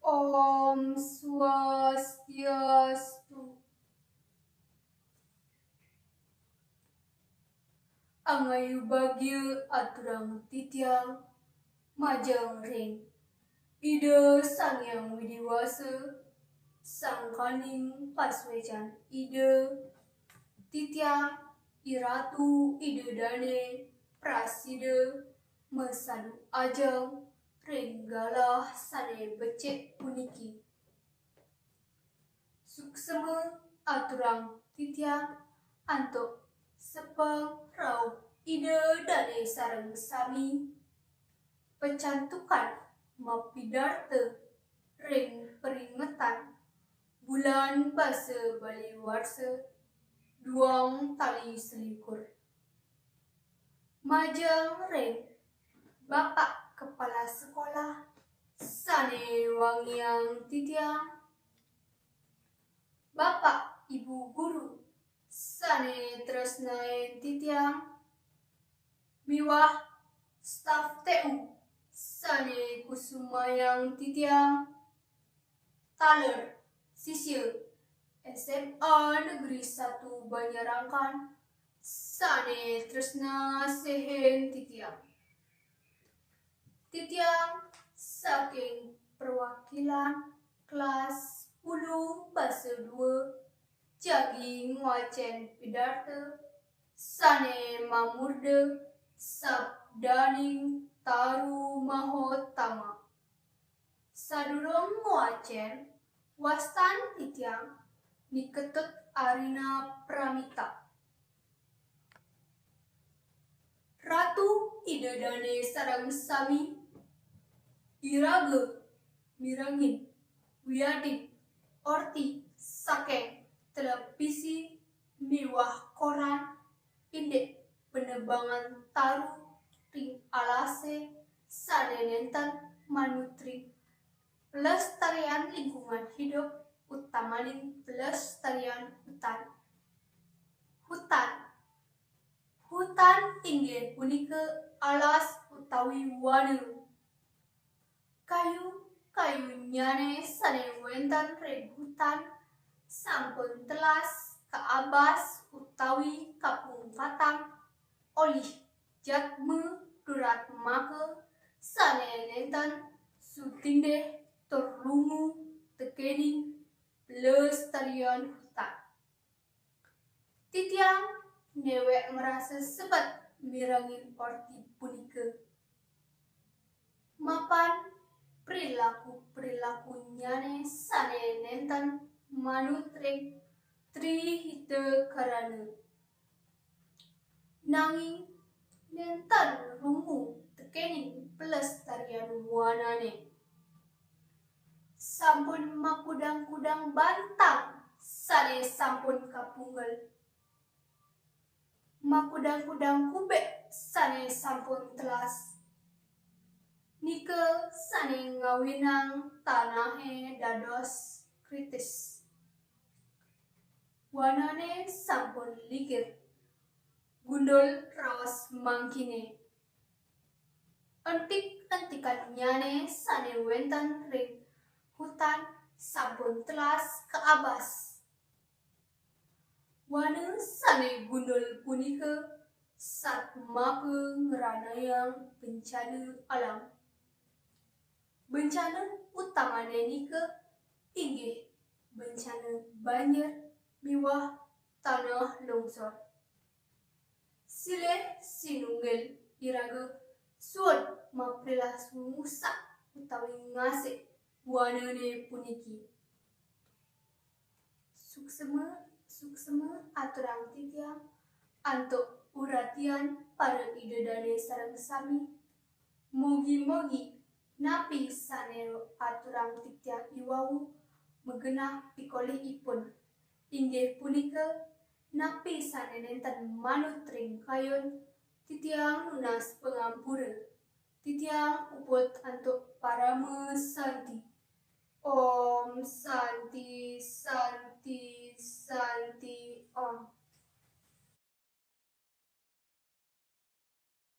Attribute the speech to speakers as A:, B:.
A: Om Swastiastu. Angayu bagil aturang titiang majang ring. Ide sangyang widiwasa sangkaning paswejan ide titiang iratu ide dane praside mesadu ajang ringgalah sane becek puniki. Suksema aturang titiang antuk sepang raup ide dane sareng sami pencantukan mapidarta ring peringatan Bulan Bahasa Bali warsa 2 tali selikur. Majang ring Bapak Kepala Sekolah sane wangiang titiang, Bapak Ibu Guru sane tresnaen titiang, miwah staf TU sane kusumayang titiang, taler sisya SMA Negeri 1 Banjarangkan sane tresna sehen titiang. Titiang saking perwakilan kelas 10 Bahasa 2 jagi ngwacen pidarta sane mamurde sabdaning taru mahotama. Sadurung ngwacen wastan titiang niketut arina pramita. Ratu ide dane sarang sami iraga nyarengin wiadik orti sakeng televisi miwah koran indek penebangan taru ring alase sane nenten manutri pelestarian lingkungan hidup utamaning pelestarian hutan inggih punika alas utawi wana. Kayu nyane sane wenten ring hutan sampun telas kaabas utawi kapungkatang olih jatme durat maka sane nenten sutindeh terlungu tekening pelestarian hutan. Titiang newek merasa sebat nyarengin orti punika. Mapan perilaku nyane sane nenten manut ring trihite karana. Nanging nenten rungu tekening pelestarian wanane. Sampun makudang-kudang bantang sane sampun kapunggal. Makudang-kudang kubek sane sampun telas. Nike sane ngawinang tanahe dados kritis. Wanane sampun ligir. Gundul raos mangkine. Entik-entikan nyane sane wenten ring hutan sampun telas kaabas. Wana sane gundul punika satmake ngeranayang bencana alam. Bencana utamane nika inggih bencana banjir miwah tanah longsor. Silih sinunggil iraga suod maprilas musak utawi ngasik wanane puniki. Suksema aturang titiang antuk uratian para ide dane sareng sami. Mugi-mugi napi sane aturang titiang iwau megenah pikolihipun inggih punika napi sane nenten manut ring kayon titiang lunas pengampura. Titiang uput antuk parama santi. Om Santi Santi Santi Om.